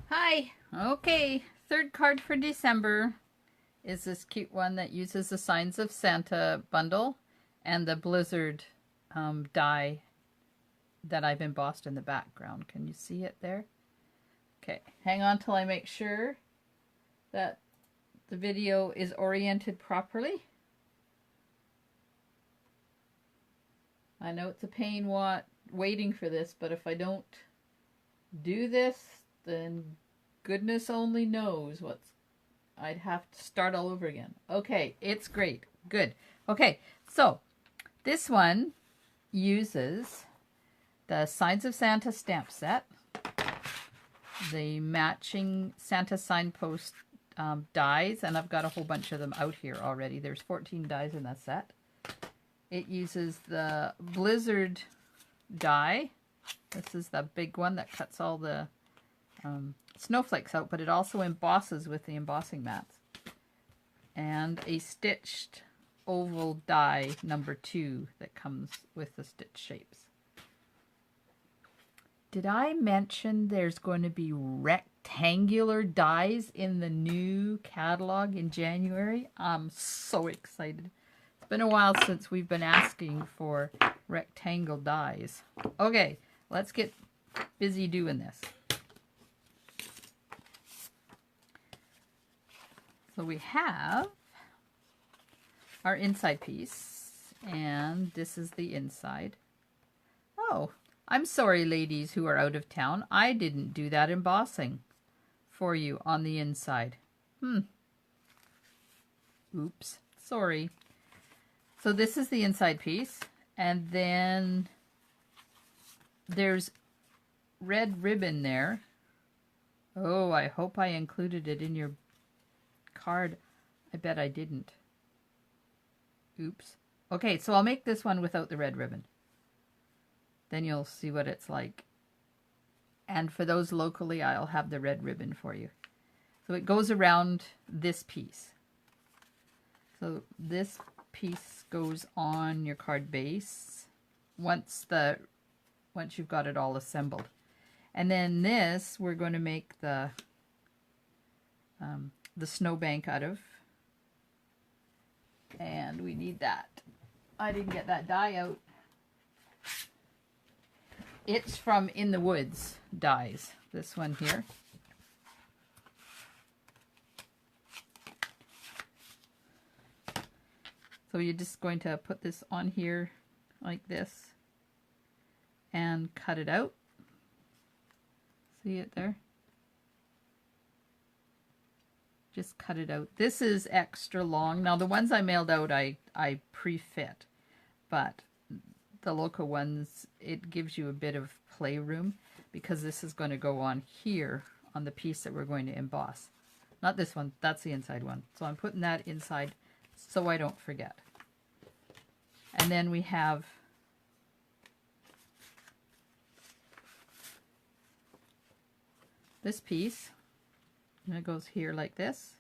Hi. Okay, third card for December is this cute one that uses the Signs of Santa bundle and the Blizzard die that I've embossed in the background. Can you see it there? Okay, hang on till I make sure that the video is oriented properly. I know it's a pain waiting for this, but if I don't do this, then goodness only knows I'd have to start all over again. Okay, it's great. Good. Okay, so this one uses the Signs of Santa stamp set, the matching Santa signpost dies, and I've got a whole bunch of them out here already. There's 14 dies in that set. It uses the Blizzard die. This is the big one that cuts all the snowflakes out, but it also embosses with the embossing mats. And a stitched oval die number 2 that comes with the stitch shapes. Did I mention there's going to be rectangular dies in the new catalog in January? I'm so excited. It's been a while since we've been asking for rectangle dies. Okay, let's get busy doing this. So we have our inside piece, and this is the inside. Oh, I'm sorry, ladies who are out of town. I didn't do that embossing for you on the inside. Oops, sorry. So this is the inside piece, and then there's red ribbon there. Oh, I hope I included it in your card. I bet I didn't. Oops. Okay, so I'll make this one without the red ribbon. Then you'll see what it's like. And for those locally, I'll have the red ribbon for you. So it goes around this piece. So this piece goes on your card base once you've got it all assembled. And then this we're going to make the snowbank out of. And we need that. I didn't get that die out. It's from In the Woods dies, this one here. So you're just going to put this on here like this and cut it out. See it there? Just cut it out. This is extra long. Now the ones I mailed out I pre-fit, but the local ones, it gives you a bit of playroom because this is going to go on here on the piece that we're going to emboss. Not this one, that's the inside one. So I'm putting that inside so I don't forget. And then we have this piece, and it goes here like this.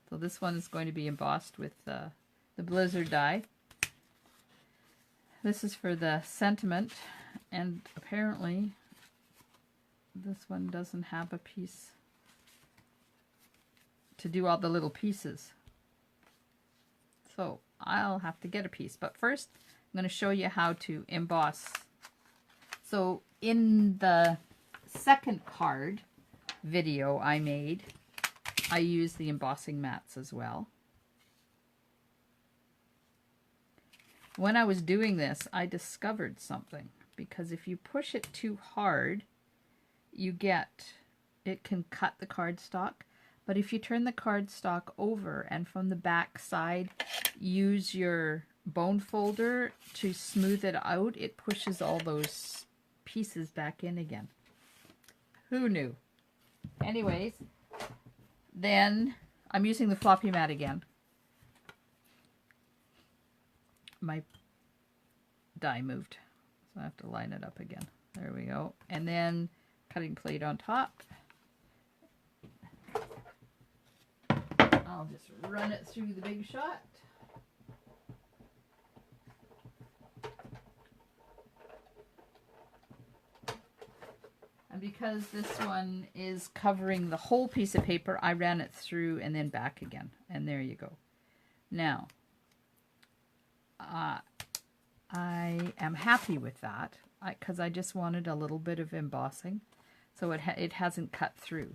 So this one is going to be embossed with the Blizzard die. This is for the sentiment, and apparently this one doesn't have a piece to do all the little pieces. So I'll have to get a piece, but first I'm going to show you how to emboss. So in the second card video I made, I used the embossing mats as well. When I was doing this, I discovered something, because if you push it too hard, it can cut the cardstock. But if you turn the cardstock over and from the back side use your bone folder to smooth it out, it pushes all those pieces back in again. Who knew? Anyways, then I'm using the floppy mat again. My die moved, so I have to line it up again. There we go. And then cutting plate on top. I'll just run it through the Big Shot. And because this one is covering the whole piece of paper, I ran it through and then back again. And there you go. Now, I am happy with that because I just wanted a little bit of embossing. So it hasn't cut through.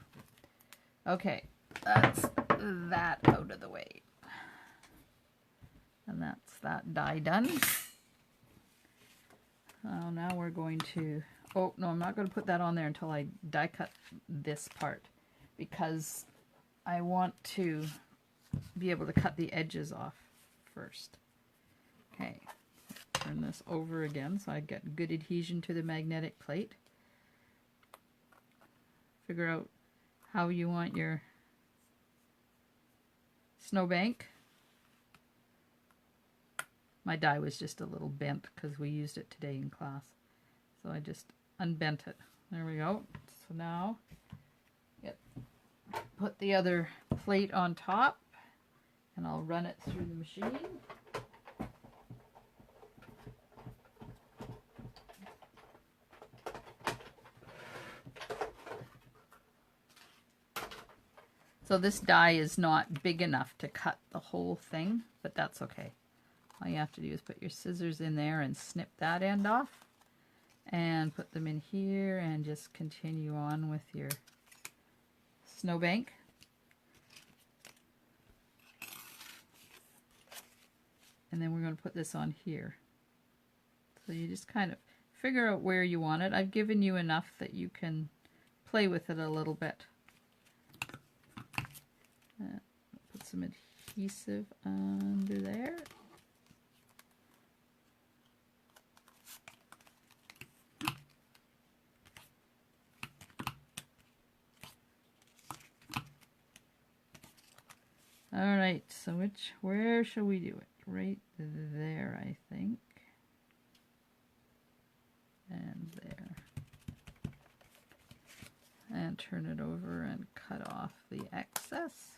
Okay, that's that out of the way. And that's that die done. Now we're going to... Oh, no, I'm not going to put that on there until I die cut this part, because I want to be able to cut the edges off first. Okay, turn this over again so I get good adhesion to the magnetic plate. Figure out how you want your snowbank. My die was just a little bent because we used it today in class. So I just unbent it. There we go. So now, put the other plate on top, and I'll run it through the machine. So this die is not big enough to cut the whole thing, but that's okay. All you have to do is put your scissors in there and snip that end off, and put them in here, and just continue on with your snowbank. And then we're going to put this on here. So you just kind of figure out where you want it. I've given you enough that you can play with it a little bit. Put some adhesive under there. All right, so where shall we do it? Right there, I think. And there. And turn it over and cut off the excess.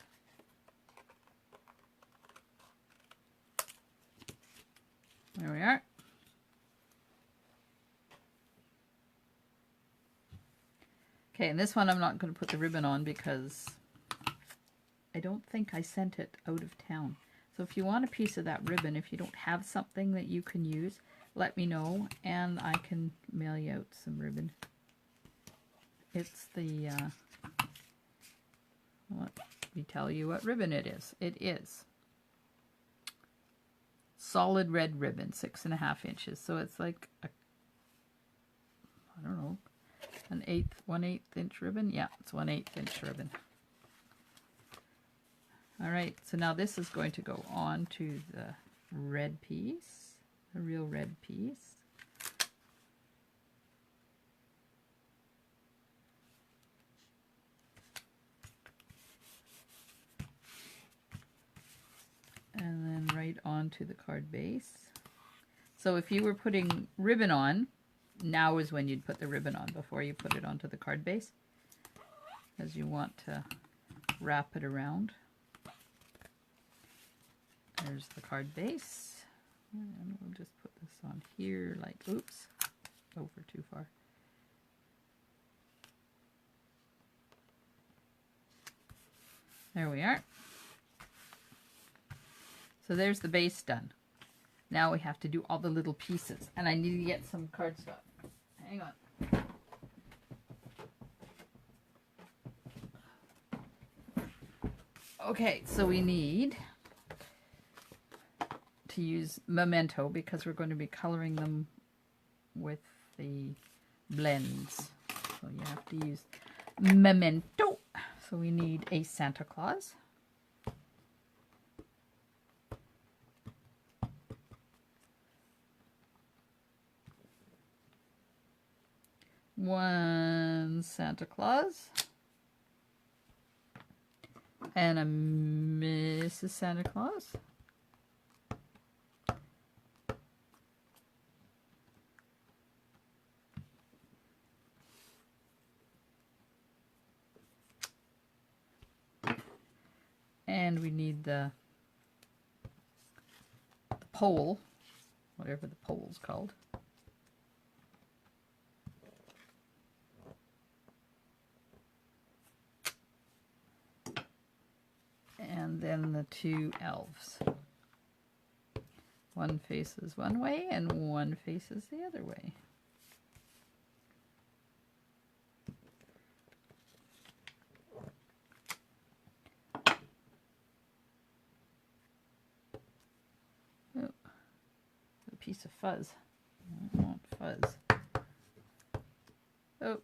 There we are. Okay, and this one I'm not going to put the ribbon on because I don't think I sent it out of town. So if you want a piece of that ribbon, if you don't have something that you can use, let me know and I can mail you out some ribbon. It's the, let me tell you what ribbon it is. It is solid red ribbon, 6.5 inches. So it's like a, I don't know, an 1/8 inch ribbon. Yeah, it's 1/8 inch ribbon. All right, so now this is going to go on to the red piece, the real red piece. And then right onto the card base. So if you were putting ribbon on, now is when you'd put the ribbon on, before you put it onto the card base, as you want to wrap it around. There's the card base, and we'll just put this on here like, oops, over too far. There we are. So there's the base done. Now we have to do all the little pieces, and I need to get some cardstock. Hang on. Okay, so we need to use Memento because we're going to be coloring them with the blends. So you have to use Memento. So we need a Santa Claus. One Santa Claus. And a Mrs. Santa Claus. And we need the pole, whatever the pole's called. And then the two elves. One faces one way and one faces the other way. Oh, a piece of fuzz. I want fuzz. Oh.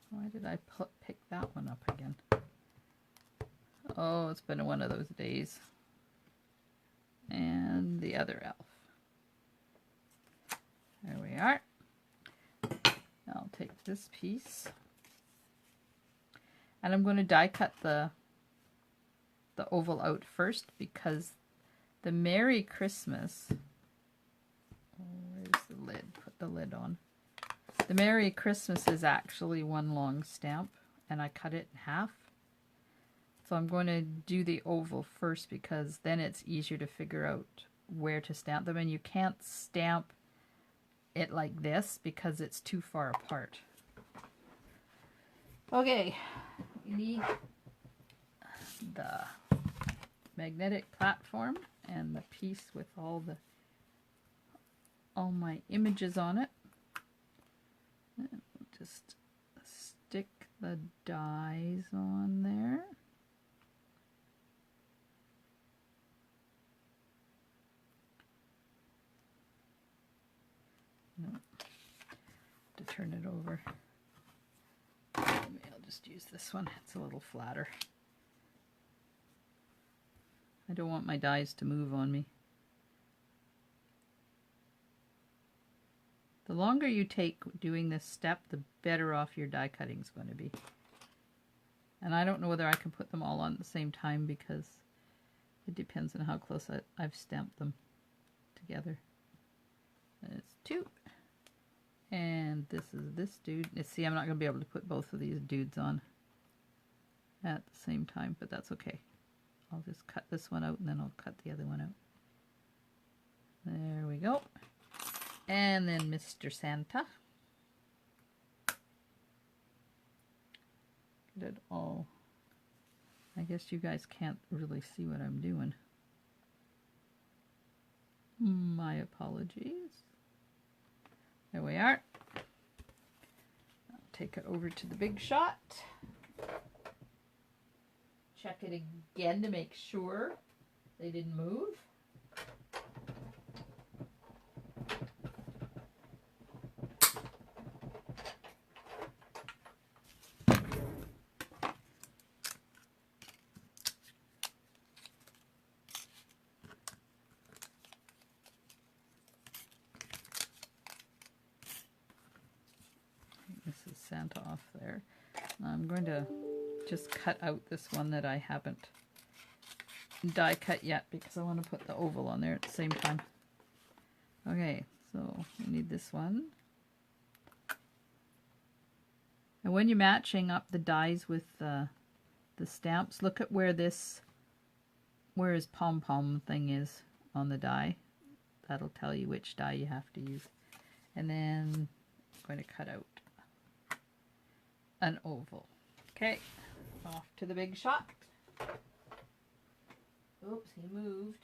Why did I pick that one up again? Oh, it's been one of those days. And the other elf. There we are. I'll take this piece. And I'm going to die cut the oval out first because the Merry Christmas... Oh, where's the lid? Put the lid on. The Merry Christmas is actually one long stamp, and I cut it in half. So I'm going to do the oval first because then it's easier to figure out where to stamp them. And you can't stamp it like this because it's too far apart. Okay, you need the magnetic platform and the piece with all my images on it. And just stick the dies on there. No, to turn it over. Maybe I'll just use this one. It's a little flatter. I don't want my dies to move on me. The longer you take doing this step, the better off your die cutting is going to be. And I don't know whether I can put them all on at the same time because it depends on how close I've stamped them together. And it's two. And this is this dude. See, I'm not going to be able to put both of these dudes on at the same time, but that's okay. I'll just cut this one out and then I'll cut the other one out. There we go. And then Mr. Santa. Get it all. I guess you guys can't really see what I'm doing. My apologies. There we are. I'll take it over to the Big Shot. Check it again to make sure they didn't move. Santa off there. Now I'm going to just cut out this one that I haven't die cut yet because I want to put the oval on there at the same time. Okay, so we need this one. And when you're matching up the dies with the stamps, look at where his pom-pom thing is on the die. That'll tell you which die you have to use. And then I'm going to cut out an oval. Okay, off to the Big Shot. Oops, he moved.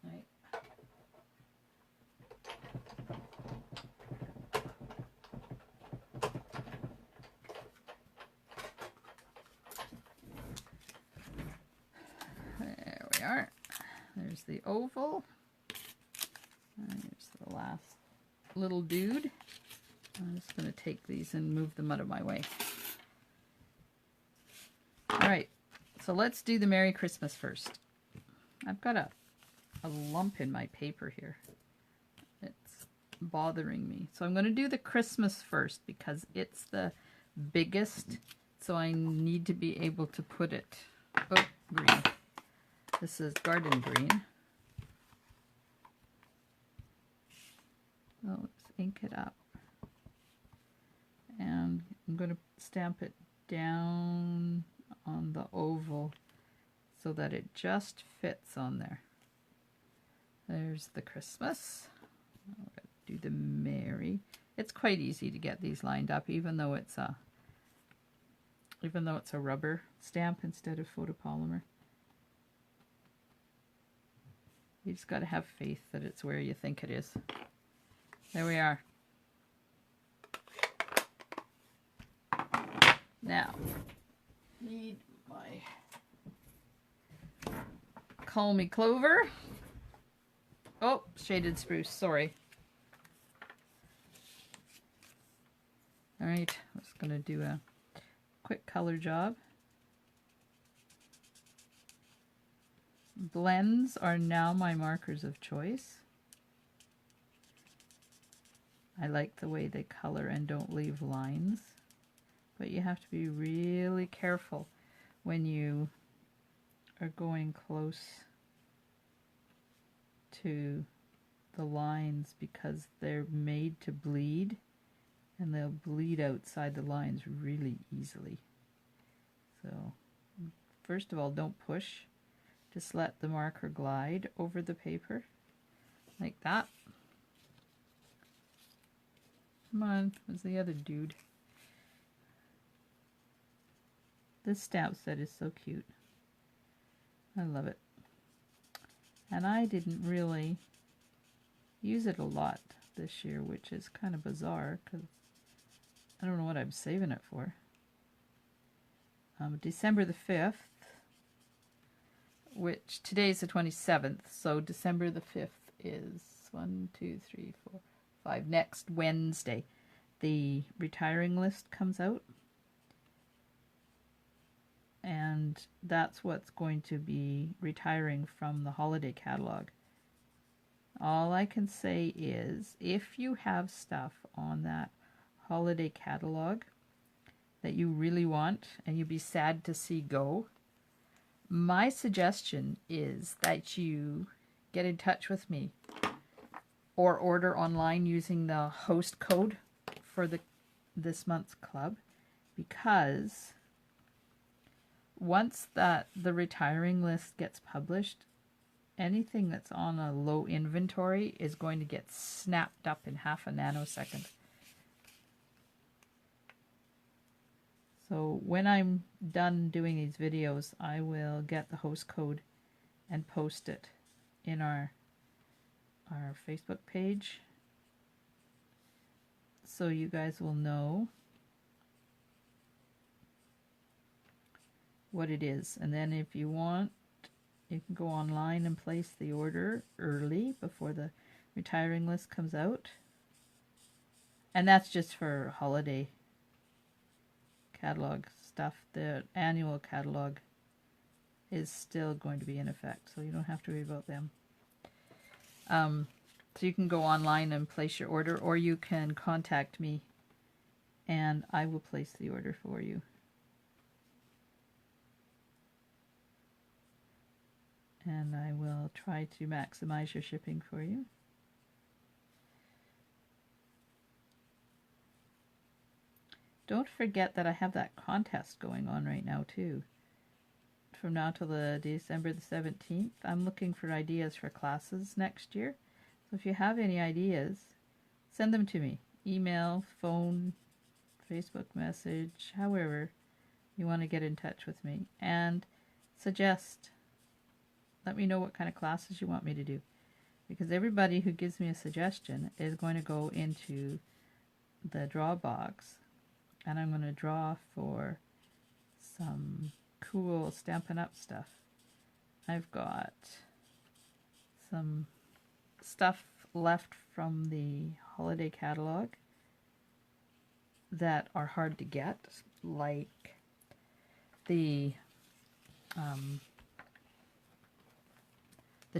Right. There we are. There's the oval. And here's the last little dude. I'm just going to take these and move them out of my way. Alright, so let's do the Merry Christmas first. I've got a lump in my paper here. It's bothering me. So I'm going to do the Christmas first because it's the biggest. So I need to be able to put it... Oh, green. This is garden green. Oh, let's ink it up. And I'm going to stamp it down on the oval so that it just fits on there. There's the Christmas. I'm going to do the Merry. It's quite easy to get these lined up, even though it's even though it's a rubber stamp instead of photopolymer. You just got to have faith that it's where you think it is. There we are. Now, need my Call Me Clover. Oh, shaded spruce, sorry. Alright, I was going to do a quick color job. Blends are now my markers of choice. I like the way they color and don't leave lines. But you have to be really careful when you are going close to the lines because they're made to bleed and they'll bleed outside the lines really easily. So first of all, don't push. Just let the marker glide over the paper like that. Come on, where's the other dude? This stamp set is so cute. I love it. And I didn't really use it a lot this year, which is kind of bizarre because I don't know what I'm saving it for. December the 5th, which today's the 27th, so December the 5th is 1, 2, 3, 4, 5. Next Wednesday, the retiring list comes out. And that's what's going to be retiring from the holiday catalog. All I can say is if you have stuff on that holiday catalog that you really want and you'd be sad to see go, my suggestion is that you get in touch with me or order online using the host code for this month's club, because once the retiring list gets published, anything that's on a low inventory is going to get snapped up in half a nanosecond. So when I'm done doing these videos, I will get the host code and post it in our Facebook page so you guys will know what it is. And then if you want, you can go online and place the order early before the retiring list comes out. And that's just for holiday catalog stuff. The annual catalog is still going to be in effect, so you don't have to worry about them. So you can go online and place your order, or you can contact me and I will place the order for you. And I will try to maximize your shipping for you. Don't forget that I have that contest going on right now too. From now till the December the 17th, I'm looking for ideas for classes next year. So if you have any ideas, send them to me. Email, phone, Facebook message, however you want to get in touch with me. And suggest. Let me know what kind of classes you want me to do. Because everybody who gives me a suggestion is going to go into the draw box. And I'm going to draw for some cool Stampin' Up! Stuff. I've got some stuff left from the holiday catalog that are hard to get, like the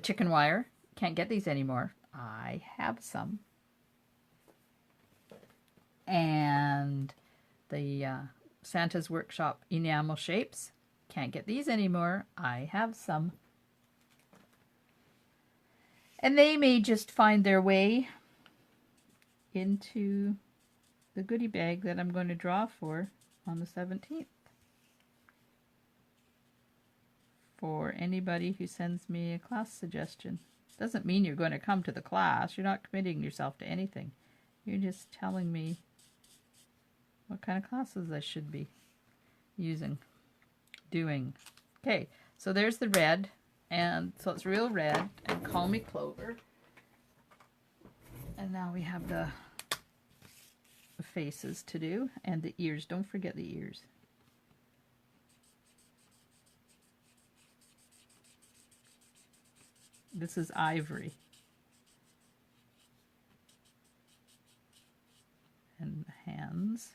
chicken wire. Can't get these anymore. I have some. And the Santa's Workshop enamel shapes. Can't get these anymore. I have some. And they may just find their way into the goodie bag that I'm going to draw for on the 17th. For anybody who sends me a class suggestion. Doesn't mean you're going to come to the class. You're not committing yourself to anything. You're just telling me what kind of classes I should be doing. Okay, so there's the red, and so it's real red, and Call Me Clover. And now we have the faces to do, and the ears. Don't forget the ears. This is Ivory. And the hands.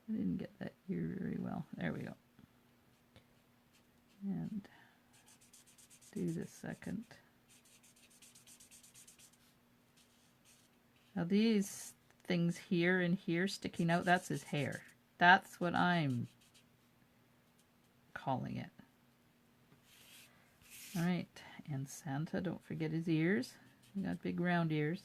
I didn't get that ear very well. There we go. And do the second. Now these things here and here sticking out, that's his hair. That's what I'm calling it. All right, and Santa, don't forget his ears. He got big round ears.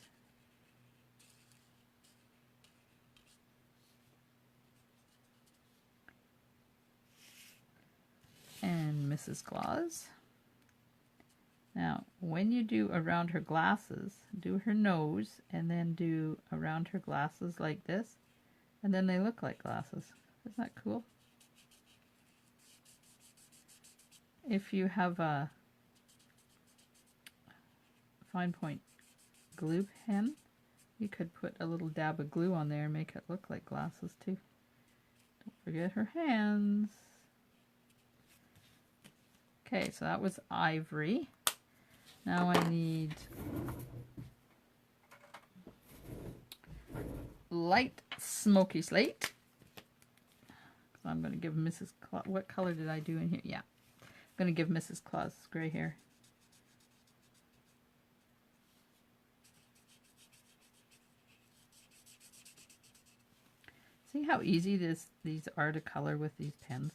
And Mrs. Claus. Now, when you do around her glasses, do her nose and then do around her glasses like this, and then they look like glasses. Isn't that cool? If you have a fine point glue pen, you could put a little dab of glue on there and make it look like glasses too. Don't forget her hands. Okay, so that was Ivory. Now I need light smoky slate. So I'm going to give Mrs. Claus, what color did I do in here? Yeah, I'm going to give Mrs. Claus gray hair. See how easy these are to color with these pens?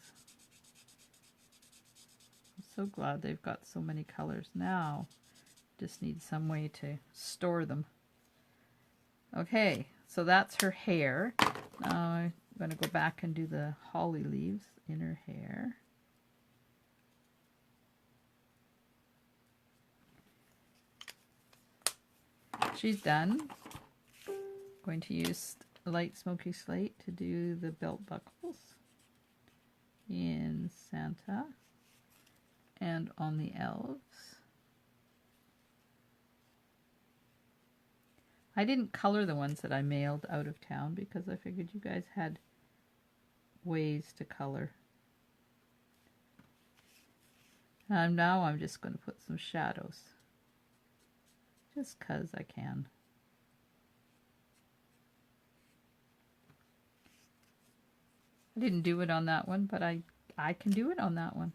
I'm so glad they've got so many colors now. Just need some way to store them. Okay, so that's her hair. Now I'm going to go back and do the holly leaves in her hair. She's done. I'm going to use light smoky slate to do the belt buckles in Santa and on the elves. I didn't color the ones that I mailed out of town because I figured you guys had ways to color. And now I'm just going to put some shadows. Just 'cause I can. I didn't do it on that one, but I can do it on that one.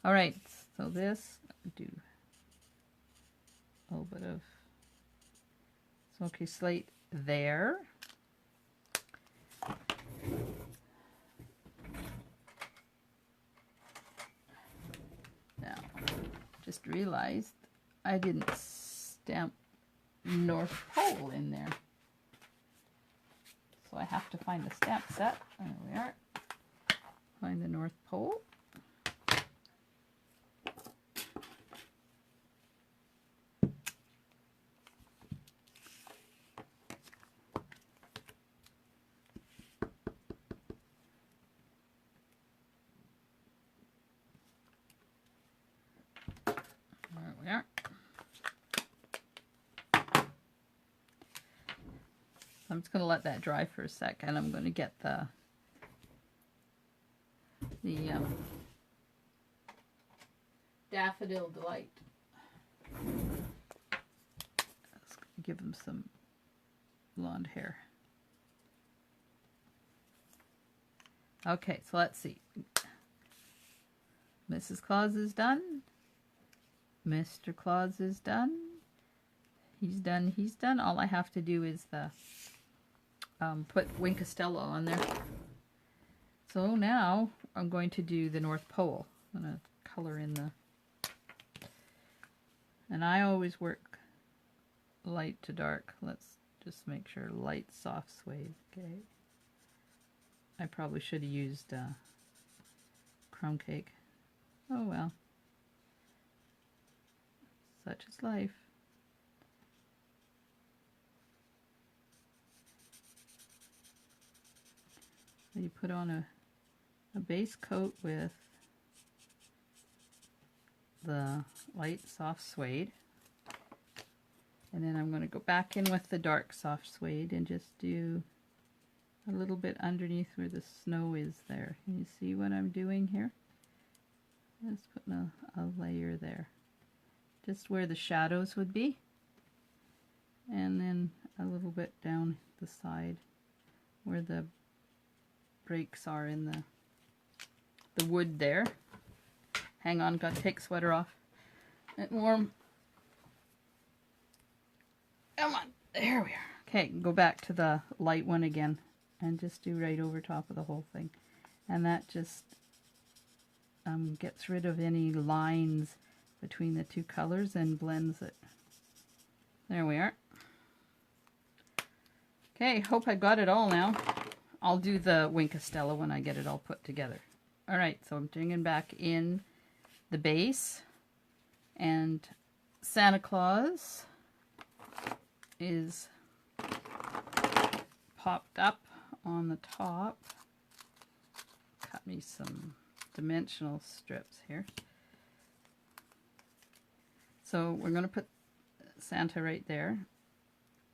Alright, so this, do a little bit of smoky slate there. Now, just realized I didn't stamp North Pole in there. So I have to find the stamp set. There we are. Find the North Pole. There we are. I'm just going to let that dry for a sec, and I'm going to get the Daffodil Delight. Let's give him some blonde hair. Okay, so let's see. Mrs. Claus is done. Mr. Claus is done. He's done. He's done. All I have to do is the put Wink Costello on there. So now I'm going to do the North Pole. I'm going to color in the... And I always work light to dark. Let's just make sure light soft suede. Okay. I probably should have used crumb cake. Oh well. Such is life. So you put on a base coat with the light soft suede. And then I'm going to go back in with the dark soft suede and just do a little bit underneath where the snow is there. Can you see what I'm doing here? Just putting a layer there. Just where the shadows would be. And then a little bit down the side where the breaks are in the wood there. Hang on, gotta take sweater off. It's warm. Come on, there we are. Okay, go back to the light one again and just do right over top of the whole thing. And that just gets rid of any lines between the two colors and blends it. There we are. Okay, hope I got it all now. I'll do the Wink of Stella when I get it all put together. Alright, so I'm bringing back in the base, and Santa Claus is popped up on the top. Cut me some dimensional strips here. So we're going to put Santa right there,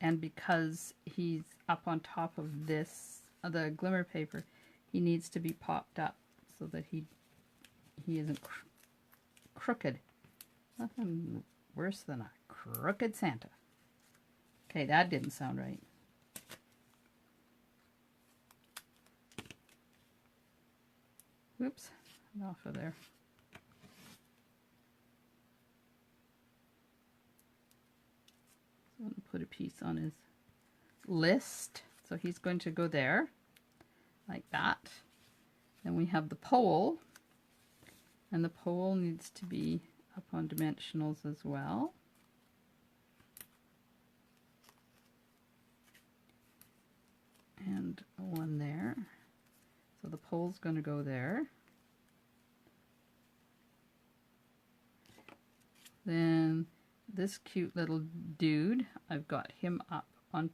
and because he's up on top of this, the glimmer paper, he needs to be popped up so that he isn't crooked. Nothing worse than a crooked Santa. Okay, that didn't sound right. Whoops, off of there. So I'm going to put a piece on his list. So he's going to go there, like that. Then we have the pole, and the pole needs to be up on dimensionals as well. And one there. So the pole's going to go there. Then this cute little dude, I've got him up on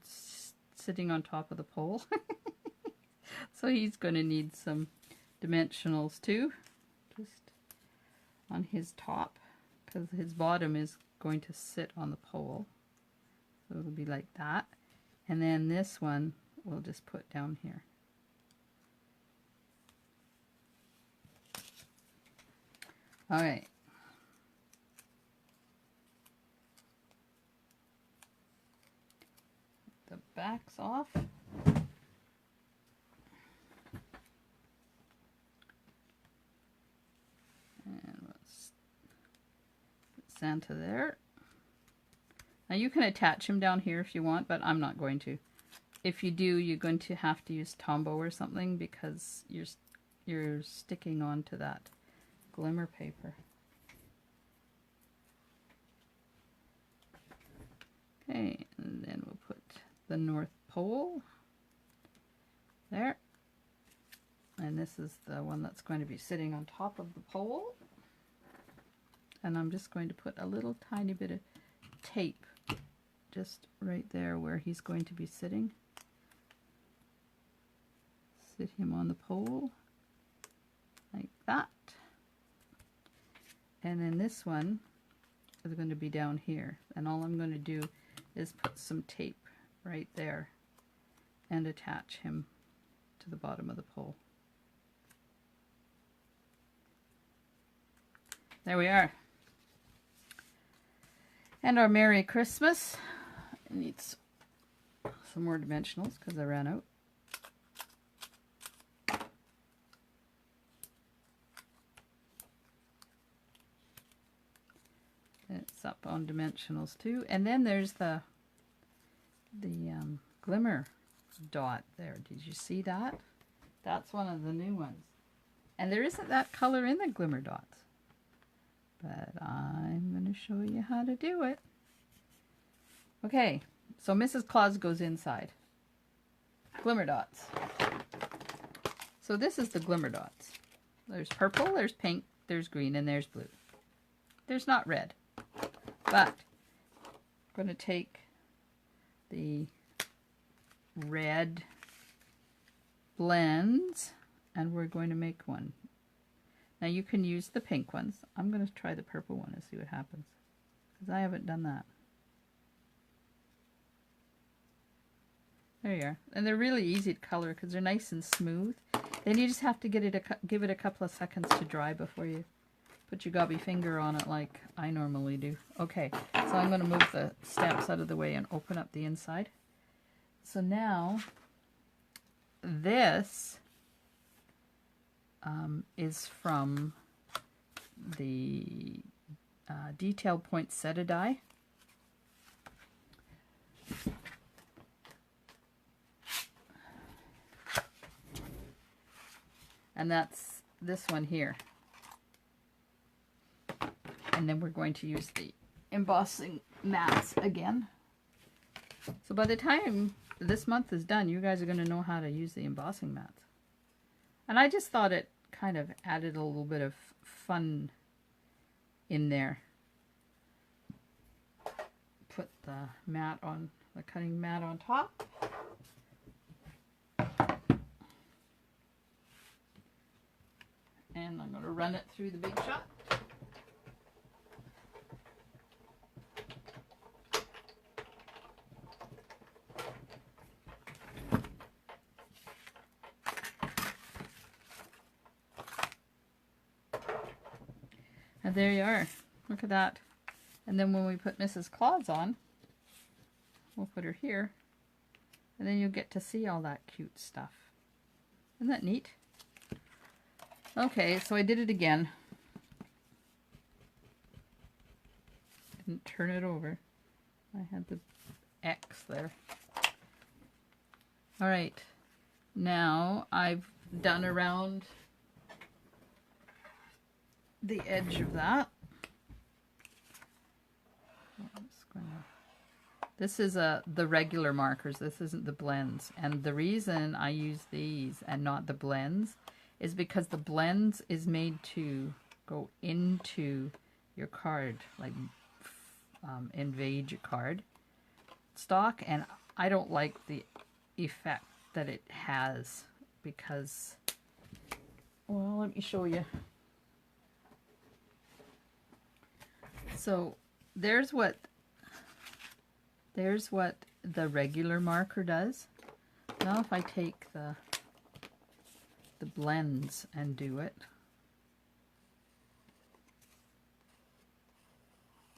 sitting on top of the pole. So he's going to need some dimensionals too, just on his top, because his bottom is going to sit on the pole. So it'll be like that. And then this one we'll just put down here. All right. The back's off. And let's put Santa there. Now you can attach him down here if you want, but I'm not going to. If you do, you're going to have to use Tombow or something because you're sticking onto that glimmer paper. Okay, and then we'll put the North Pole there. And this is the one that's going to be sitting on top of the pole. And I'm just going to put a little tiny bit of tape just right there where he's going to be sitting. Sit him on the pole like that. And then this one is going to be down here. And all I'm going to do is put some tape right there and attach him to the bottom of the pole. There we are. And our Merry Christmas. It needs some more dimensionals because I ran out. It's up on dimensionals too. And then there's the glimmer dot there. Did you see that? That's one of the new ones. And there isn't that color in the glimmer dots. But I'm going to show you how to do it. Okay, so Mrs. Claus goes inside. Glimmer dots. So this is the glimmer dots. There's purple, there's pink, there's green, and there's blue. There's not red. But I'm going to take the red blends, and we're going to make one. Now you can use the pink ones. I'm going to try the purple one and see what happens, because I haven't done that. There you are. And they're really easy to color because they're nice and smooth. Then you just have to give it a couple of seconds to dry before you put your gobby finger on it like I normally do. Okay, so I'm going to move the stamps out of the way and open up the inside. So now this is from the Detail Poinsettia die. And that's this one here. And then we're going to use the embossing mats again. So by the time this month is done, you guys are going to know how to use the embossing mats. And I just thought it kind of added a little bit of fun in there. Put the mat on, the cutting mat on top. And I'm going to run it through the Big Shot. And there you are. Look at that. And then when we put Mrs. Claus on, we'll put her here. And then you'll get to see all that cute stuff. Isn't that neat? Okay, so I did it again. Didn't turn it over. I had the X there. Alright, now I've done around the edge of that. This is the regular markers. This isn't the blends. And the reason I use these and not the blends is because the blends is made to go into your card, like invade your card stock, and I don't like the effect that it has because, well, let me show you. So there's what the regular marker does. Now if I take the blends and do it.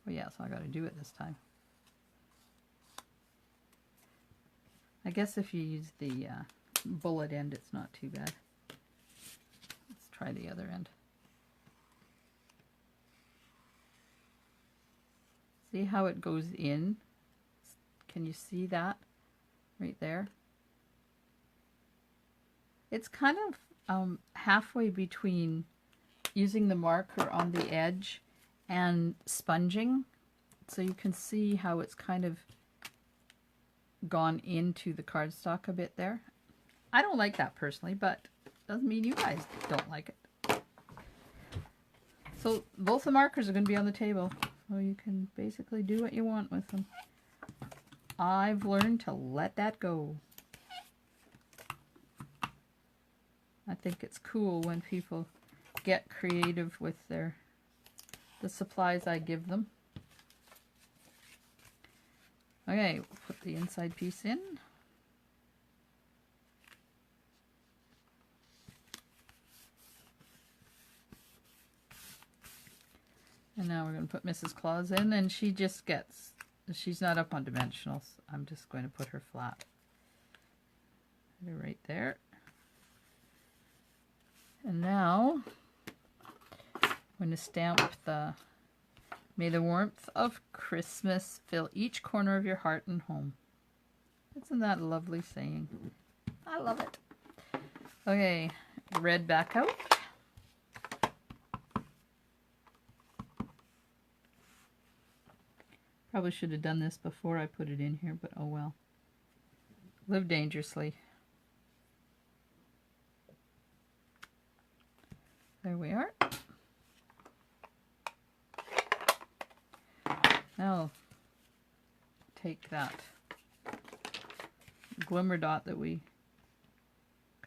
Oh yeah, so I got to do it this time. I guess if you use the bullet end, it's not too bad. Let's try the other end. See how it goes in? Can you see that right there? It's kind of halfway between using the marker on the edge and sponging, so you can see how it's kind of gone into the cardstock a bit there. I don't like that personally, but doesn't mean you guys don't like it. So both the markers are going to be on the table, so you can basically do what you want with them. I've learned to let that go. I think it's cool when people get creative with the supplies I give them. Okay, we'll put the inside piece in. And now we're going to put Mrs. Claus in, and she just gets, she's not up on dimensionals. I'm just going to put her flat. Put her right there. And now I'm going to stamp the "May the warmth of Christmas fill each corner of your heart and home." Isn't that a lovely saying? I love it. Okay, red back out. Probably should have done this before I put it in here, but oh well. Live dangerously. There we are. Now, take that glimmer dot that we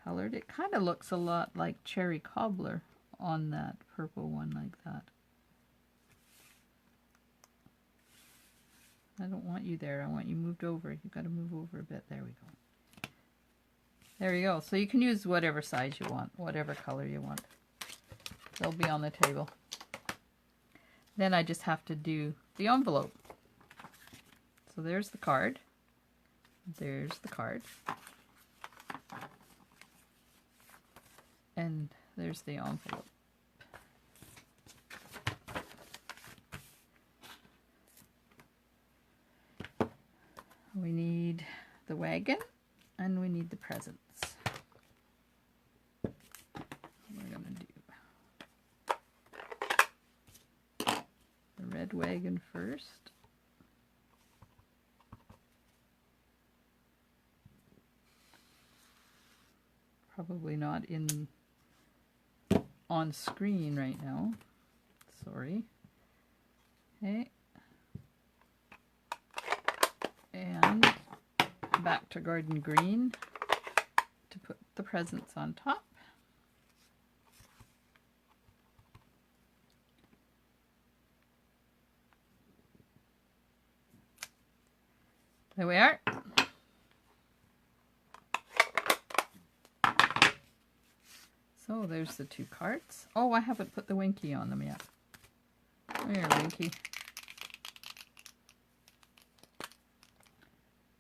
colored. It kind of looks a lot like Cherry Cobbler on that purple one like that. I don't want you there. I want you moved over. You've got to move over a bit. There we go. There you go. So you can use whatever size you want, whatever color you want. They'll be on the table. Then I just have to do the envelope. So there's the card. There's the card. And there's the envelope. We need the wagon and we need the presents. We're going to do the red wagon first. Probably not on screen right now. Sorry. Okay. And back to Garden Green to put the presents on top. There we are. So there's the two cards. Oh, I haven't put the Winky on them yet. There, Winky.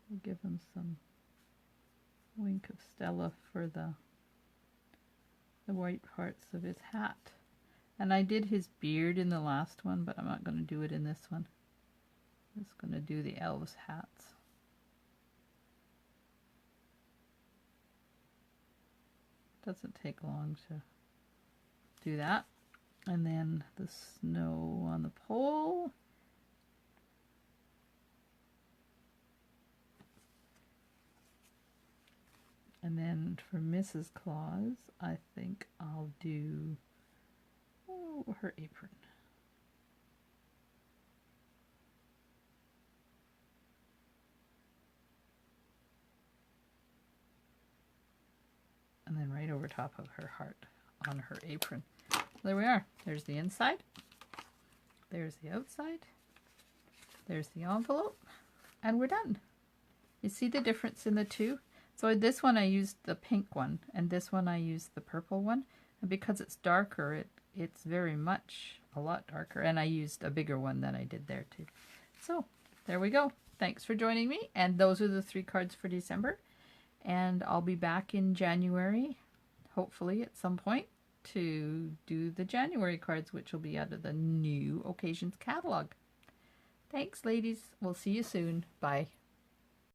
We'll give him some wink of Stella for the white parts of his hat. And I did his beard in the last one, but I'm not going to do it in this one. I'm just going to do the elves' hats. Doesn't take long to do that. And then the snow on the pole. And then for Mrs. Claus, I think I'll do her apron. And then right over top of her heart on her apron. There we are. There's the inside. There's the outside. There's the envelope. And we're done. You see the difference in the two? So this one I used the pink one, and this one I used the purple one. And because it's darker, it's very much a lot darker. And I used a bigger one than I did there too. So there we go. Thanks for joining me. And those are the 3 cards for December. And I'll be back in January, hopefully at some point, to do the January cards, which will be out of the new Occasions catalog. Thanks, ladies. We'll see you soon. Bye.